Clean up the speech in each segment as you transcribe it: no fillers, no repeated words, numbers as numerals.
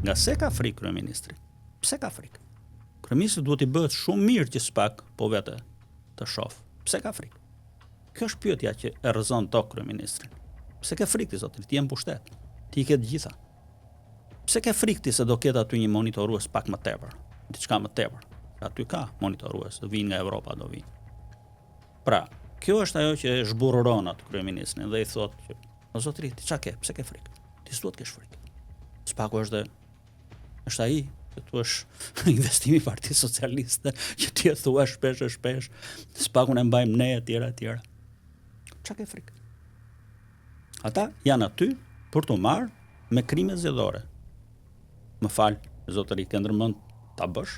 Nga se ka frikë kryeministri? Pse ka frikë? Kryeministri duhet i bëhet shumë mirë që s'pak po vete të shoh. Pse ka frikë? Kjo është pyetja që e rrezon tokë kryeministrin. Pse ke frikë ti zotri? Ti je në pushtet. Ti i ke të gjitha. Pse ke frikë ti se do ketë aty një monitorues pak më tepër, diçka më tepër? Aty ka monitorues, do vinë nga Evropa, do vinë. Pra, kjo është ajo që e zhburron atë kryeministrin dhe i thotë që o zotri, ti çka ke? Pse ke frikë? Ti s'duhet kesh frikë. Spaku është ai që tu është investimi i Partisë Socialiste, që ti e thua shpesh, spakun e mbajmë ne etj. Çka ke frikë? Ata janë aty për të marrë me krime zgjedhore. Më fal, zotëri, ke ndërmend ta bësh?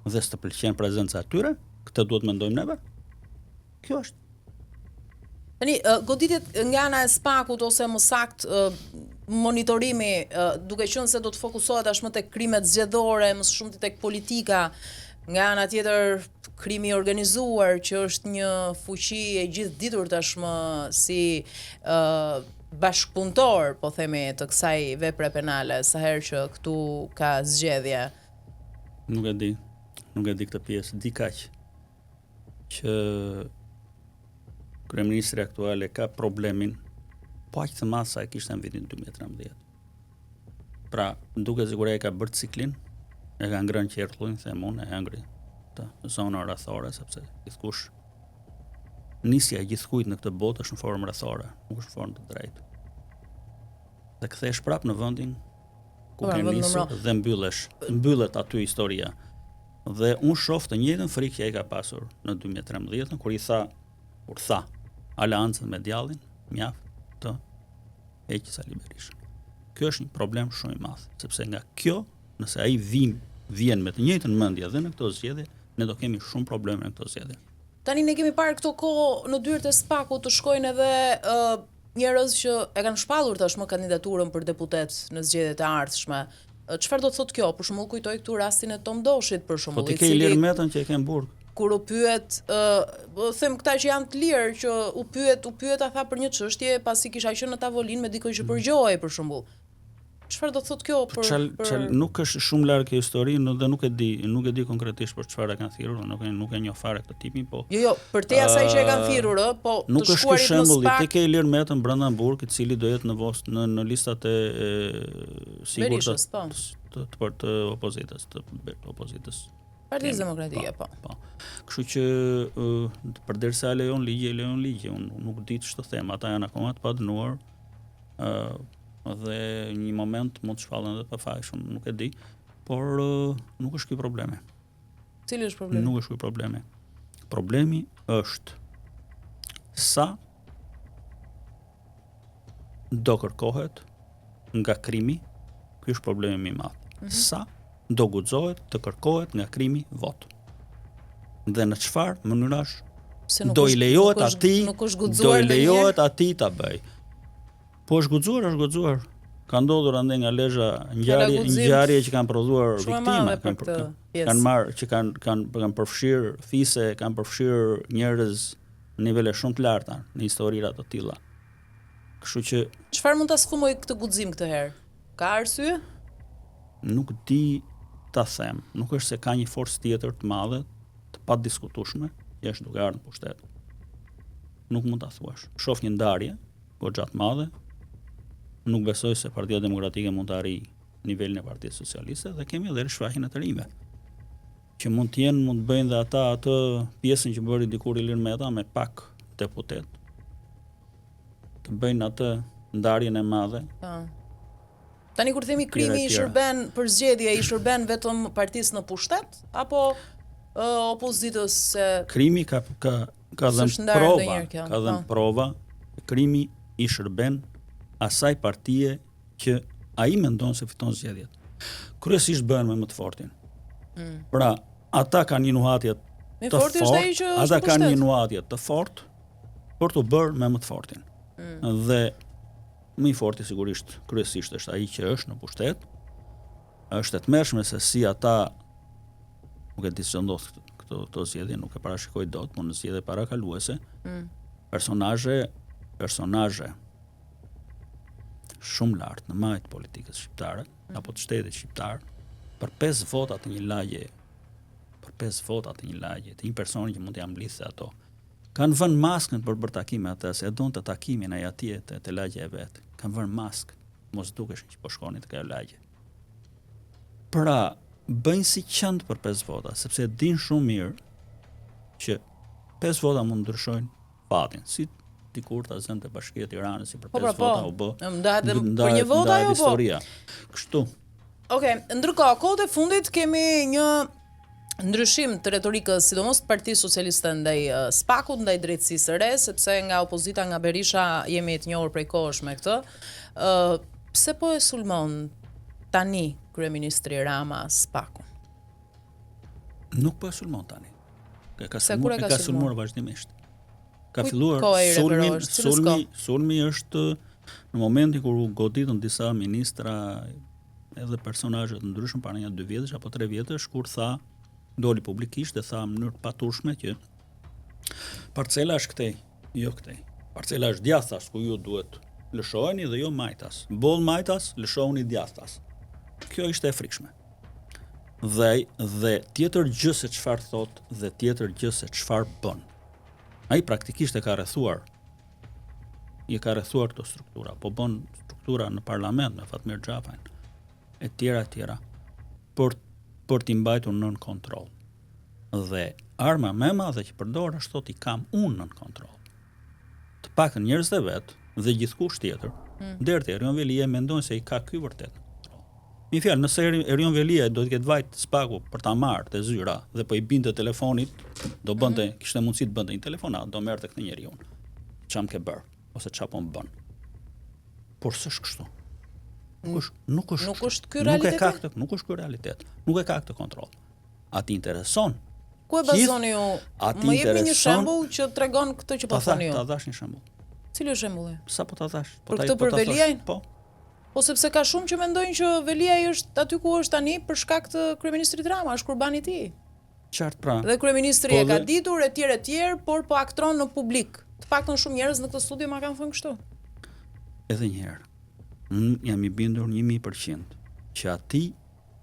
Dhe s'të pëlqen prezenca e tyre? Këtë duhet mendojmë neve? Kjo është. Tani, goditjet nga ana e spakut ose më saktë monitorimi, duke qenë se do të fokusohet ashtu tek krimet zgjedhore, më shumë tek politika, nga ana tjetër krimi i organizuar, që është një fuqi e gjithë ditur tashmë si bashkëpunëtor, po themi, të kësaj vepre penale, sa herë që këtu ka zgjedhje. Nuk e di këtë pjesë, di kaq që kryeministri aktual e ka problemin po aq të madh sa e kishte në vitin 2013. Pra, duket sikur ai ka bërë ciklin, e ka ngrënë qertullin, them unë, e ngri të zona rrethore, sepse gjithkush nisja e gjithkujt në këtë botë është në formë rrethore, nuk është në formë të drejtë. Dhe kthesh prapë në vendin ku ke nisur dhe mbyllet aty historia. Dhe unë shoh të njëjtën frikë që ai ka pasur në 2013 kur tha aleancën me djallin, mjaft të heqë Sali Berisha. Kjo është një problem shumë i madh, sepse nga kjo, nëse ai vjen me të njëjtën mendje dhe në këto zgjedhje, ne do kemi shumë probleme në këto zgjedhje. Tani ne kemi parë këto kohë në dyert e spakut të shkojnë edhe njerëz që e kanë shpallur tashmë kandidaturën për deputet në zgjedhjet e ardhshme. Çfarë do të thotë kjo? Për shembull, kujtoj këtu rastin e Tom Doshit, për shembull. Po ti ke Ilir Metën që e ke në burg. Kur u pyet, them këta që janë të lirë, që u pyet tha për një çështje pasi kisha qenë në tavolinë me dikoj që përgjohej, për shembull. Çfarë do të thotë kjo për nuk është shumë larg kjo histori, dhe nuk e di konkretisht për çfarë kanë thirrur, nuk e njoh fare këtë tipin, po. Jo, për te asaj që e kanë thirrur, po nuk të shkuarit në spak. Ti ke Ilir Metën brenda Burg, i cili do jetë në listat e sigurta të opozitës. Partisë Demokratike, po. Kështu që përderisa lejon ligji, unë nuk di ç'të them, ata janë akoma të padënuar. Dhe një moment mund të shpallen edhe pa fajshëm, nuk e di, por nuk është ky problemi. Cili është problemi? Nuk është ky problemi. Problemi është sa do kërkohet nga krimi, ky është problemi më i madh. Sa do guxohet të kërkohet nga krimi vot. Dhe në çfarë mënyrash do i lejohet atij ta bëj. Po është guxuar. Ka ndodhur ande nga Lezhë ngjarje që kanë prodhuar viktima, kanë përfshirë fise, kanë përfshirë njerëz në nivele shumë të larta në historira të tilla. Kështu që çfarë mund ta sfumoj këtë guxim këtë herë? Ka arsye? Nuk di ta them. Nuk është se ka një forcë tjetër të madhe, të padiskutueshme, jashtë duke ardhur në pushtet. Nuk mund ta thuash. Shoh një ndarje goxha të madhe. Nuk besoj se Partia Demokratike mund të arrijë nivelin e Partisë Socialiste dhe kemi edhe rishfaqjen e të rinjve. Që mund të bëjnë dhe ata atë pjesën që bëri dikur Ilir Meta me pak deputet. Të bëjnë atë ndarjen e madhe. Tani kur themi krimi i shërben për zgjedhje, i shërben vetëm partisë në pushtet apo opozitës se krimi ka dhënë prova, krimi i shërben asaj partie që ai mendon se fiton zgjedhjet. Kryesisht bëhen me më të fortin. Pra, ata kanë një nuhatje të fortë, ata kanë një nuhatje të fortë për të bërë me më të fortin. Dhe më i forti sigurisht kryesisht është ai që është në pushtet. Është e tmerrshme se si ata nuk e di se ndodh këto zgjedhje, nuk e parashikoj dot, por në zgjedhje parakaluese personazhe shumë lart në majt politikës shqiptare apo të shtetit shqiptar për 5 vota të një lagje, të një personi që mund t'ja mblidhte ato. Kanë vënë maskën për bërë takime atë, se e donte takimin ai atje te lagja e vet. Kanë vënë maskë, mos dukeshin që po shkonin te ajo lagje. Pra, bëjnë si qënd për 5 vota, sepse e din shumë mirë që 5 vota mund ndryshojnë fatin, si dikur ta zënte Bashkia e Tiranës si për 5 vota u bë. Ndahet për një vot ajo po. Historia. Kështu. Okej, ndërkohë, kohët e fundit kemi një ndryshim të retorikës, sidomos të Partisë Socialiste ndaj SPAK-ut, ndaj drejtësisë së re, sepse nga opozita, nga Berisha jemi të njohur prej kohësh me këtë. Pse po e sulmon tani kryeministri Rama SPAK-un? Nuk po e sulmon tani. Ka sulmuar vazhdimisht. Ka filluar sulmi është në momentin kur u goditën disa ministra edhe personazhe të ndryshëm para një 2 vjetësh apo 3 vjetësh, kur doli publikisht dhe tha në mënyrë të paturshme që parcela është këtej, jo këtej. Parcela është djathtas ku ju duhet lëshoheni dhe jo majtas. Boll majtas, lëshohuni djathtas. Kjo ishte e frikshme. Dhe tjetër gjë se çfarë thot dhe tjetër gjë se çfarë bën. Ai praktikisht e ka rrethuar këto struktura, po bën struktura në parlament me Fatmir Xhafajn e tjera për t'i mbajtur nën kontroll. Dhe arma më e madhe që përdor është thotë i kam unë nën kontroll. Të paktën njerëzit e vet dhe gjithkusht tjetër, deri te Erion Velia mendojnë se i ka ky vërtet. Mi fjalë, nëse Erion Velia do të ketë vajt SPAK-u për ta marrë te zyra dhe po i binte telefonit, kishte mundësi të bënte një telefonat, do merrte këtë njeriu. Çam ke bër ose çfarë po bën. Por s'është kështu. Nuk është ky realitet. Nuk është ky realitet. Nuk e ka këtë kontroll. A ti intereson? Ku e bazoni ju? Më jepni një shembull që tregon këtë që po thoni ju. Ta dash një shembull. Cili është shembulli? Sa po ta dash? Për këtë për Veliajin? Po. Po sepse ka shumë që mendojnë që Veliaj është aty ku është tani për shkak të kryeministrit Rama, është kurbani i tij. Qartë pra. Dhe kryeministri e ka ditur etj, por po aktron në publik. Të paktën shumë njerëz në këtë studio ma kanë thënë kështu. Edhe një herë, jam i bindur 1000% që ati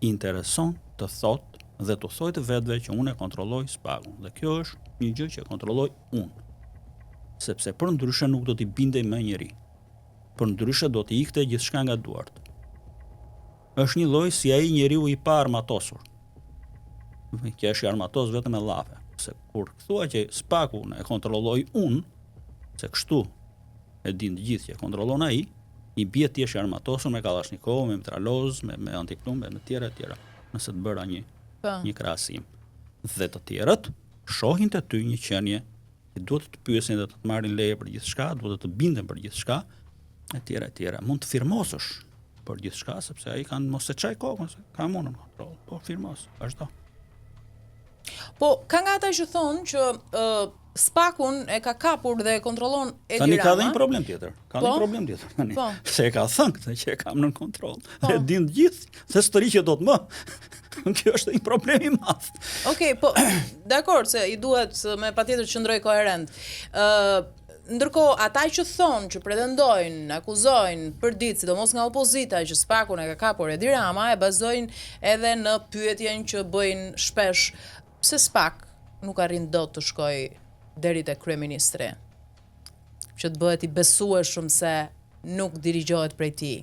intereson të thotë dhe të thojë të vetëve që unë e kontrolloj SPAK-un. Dhe kjo është një gjë që e kontrolloj unë. Sepse për ndryshe nuk do t'i bindej më njeri. Për ndryshe do t'i ikte gjithçka nga duart. Është një lloj si ai njeriu i pa armatosur. Që është i armatos vetëm me llafe. Se kur thua që SPAK-un e kontrolloj unë, se kështu e din të gjithë që e kontrollon ai, i bie ti është i armatosur me Kalashnikov, me mitraloz, me antiplumbe, me tjera. Nëse të bëra një krahasim. Dhe të tjerët shohin te ty një qenie që duhet të pyesin dhe të të marrin leje për gjithçka, duhet të binden për gjithçka, e tjera. Mund të firmosësh për gjithçka sepse ai kanë mos e çaj kokën, ka mundën kontroll, po firmos, vazhdo. Po ka nga ata që thonë që SPAK-un e ka kapur dhe e kontrollon Edi Rama. Tani ka dhe një problem tjetër. Tani. Se e ka thënë këtë që e kam nën kontroll. Dhe din të gjithë se s'tëri që do të më. Kjo është një problem i madh. Okej, po dakor se i duhet me patjetër që ndroj koherent. Ndërkohë, ata që thonë, që pretendojnë, akuzojnë përdit, sidomos nga opozita, që SPAK-un e ka kapur Edi Rama, e bazojnë edhe në pyetjen që bëjnë shpesh, pse SPAK nuk arrin dot të shkojë deri te kryeministri, që të bëhet i besueshëm se nuk dirigjohet prej tij.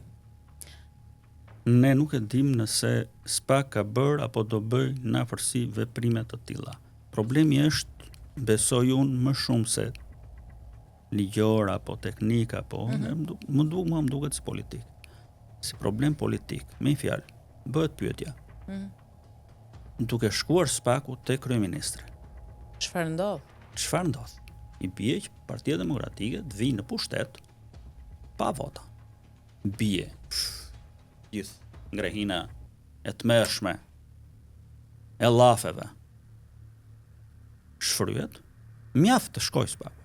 Ne nuk e dim nëse SPAK ka bërë apo do bëj në afërsi veprime të tilla. Problemi është, besoj unë, më shumë se ligjor apo teknik apo më duket si politik. Si problem politik, me fjalë, bëhet pyetja. Duke shkuar SPAK-u te kryeministri. Çfarë ndodh? I bie që Partia Demokratike të vijë në pushtet pa vota. Bie gjithë ngrehina e tmerrshme e llafeve. Shfryet, mjaft të shkoj SPAK-u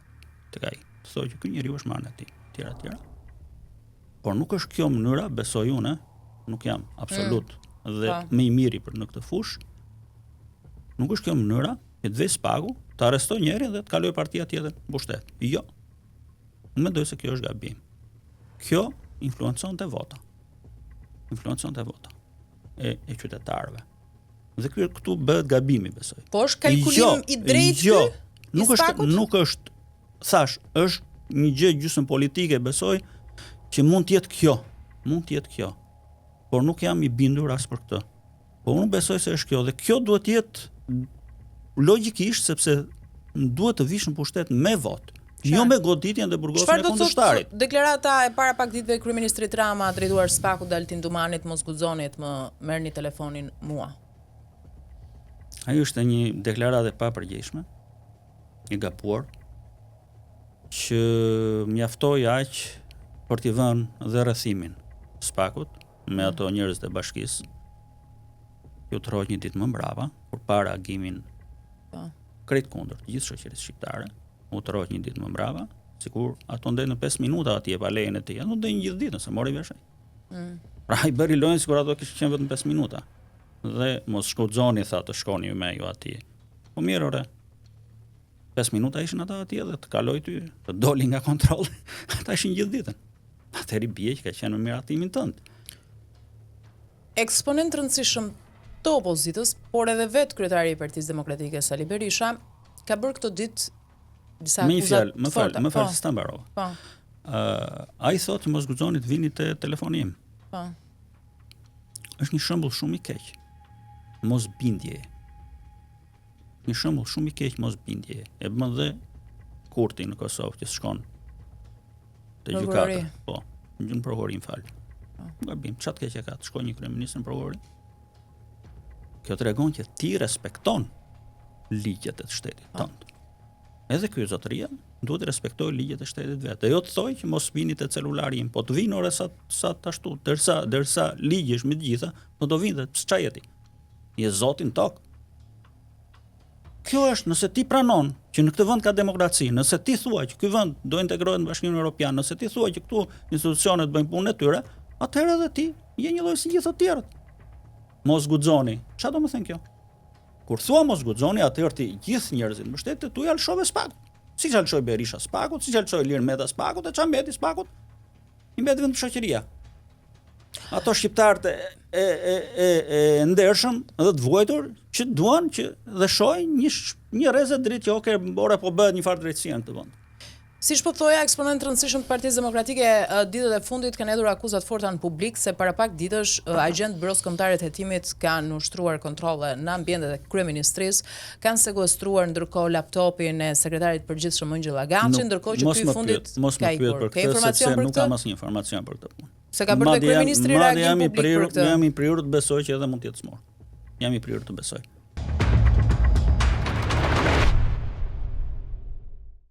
tek ai. Të thojë që ky njeriu është marrë ti, tjera. Por nuk është kjo mënyra, besoj unë, nuk jam absolut dhe më i miri për në këtë fushë. Nuk është kjo mënyra që të vej SPAK-u, të arrestoj njerin dhe të kaloj partia tjetër në pushtet. Jo. Unë mendoj se kjo është gabim. Kjo influenconte vota. Influenconte vota e qytetarëve. Dhe këtu bëhet gabimi, besoj. Po është kalkulim i drejtë nuk është, thash, është një gjë gjysmë politike, besoj, që mund të jetë kjo. Por nuk jam i bindur as për këtë. Po unë besoj se është kjo, dhe kjo duhet të jetë logjikisht, sepse duhet të vish në pushtet me votë. Jo me goditjen dhe burgosjen e kundërshtarit. Deklarata e para pak ditëve e kryeministrit Rama drejtuar Spakut dhe Altin Dumanit, mos guxonit, më merrni telefonin mua. Ajo është një deklaratë e papërgjegjshme, e gabuar, që mjaftoi aq për t'i vënë dhe rrethimin Spakut me ato njerëz të bashkisë. Ju të rrohet një ditë më mbrapa, kur para agimin krejt kundër të gjithë shoqërisë shqiptare, u të rrohet një ditë më mbrapa, sikur ato ndej në 5 minuta atje pa lejen e tij, ato ndej një gjithë ditë se mori vesh ai. Pra i bëri lojën sikur ato kishin qenë vetëm 5 minuta. Dhe mos shkudzoni, tha, të shkoni me ju atje. Po mirë, ore. 5 minuta ishin ata atje dhe të kaloi ty, të doli nga kontrolli. Ata ishin gjithë ditën. Atëherë bie që ka qenë në miratimin tënd. Eksponent rëndësishëm të opozitës, por edhe vetë kryetari i Partisë Demokratike Sali Berisha ka bërë këtë ditë disa akuzat të forta. Më fal, s'ta mbarova. Po. Ai thotë mos guxoni të vini te telefoni im. Po. Është një shembull shumë i keq. Mos bindje. Një shembull shumë i keq mos bindje. E bën dhe Kurti në Kosovë që shkon te gjykata. Po, në prokurorin fal. Gabim, çat keq e ka të shkojë një kryeminist në prokurorin. Kjo tregon që ti respekton ligjet e shtetit tënd. Edhe ky zotëria duhet të respektojë ligjet e shtetit vet. Jo të thojë që mos vini te celulari im, po të vinë ore sa ashtu, derisa ligji është me të gjitha, po do vinë dhe ç'a jeti. Je zotin tok. Kjo është, nëse ti pranon që në këtë vend ka demokraci, nëse ti thua që ky vend do integrohet në Bashkimin Evropian, nëse ti thua që këtu institucionet bëjnë punën e tyre, atëherë edhe ti je një lloj si gjithë të tjerët. Mos guxoni. Ç'a do të thënë kjo? Kur thua mos guxoni, atëherë ti gjithë njerëzit në mbështetje tu alshove Spakut. Siç alshoi Berisha Spakut, siç alshoi Ilir Meta Spakut, e ç'a mbeti Spakut? I mbeti vetëm shoqëria. Ato shqiptarët e ndershëm dhe të vuajtur që duan që dhe shohin një rrezë dritë që oke, ora po bëhet një farë drejtësia në këtë vend. Siç po thoja, eksponent rëndësishëm të Partisë Demokratike ditët e fundit kanë hedhur akuzat forta në publik se para pak ditësh agent Byros Kombëtar të Hetimit kanë ushtruar kontrolle në ambientet e kryeministrisë, kanë sekuestruar ndërkohë laptopin e sekretarit përgjithshëm Ëngjëlla Gaçi, ndërkohë që ky i fundit ka ikur. Ka informacion për këtë? Nuk kam asnjë informacion për këtë. Se ka bërë kryeministri reagim publik për këtë. Jam i prirur të besoj që edhe mund të jetë smur. Jam i prirur të besoj.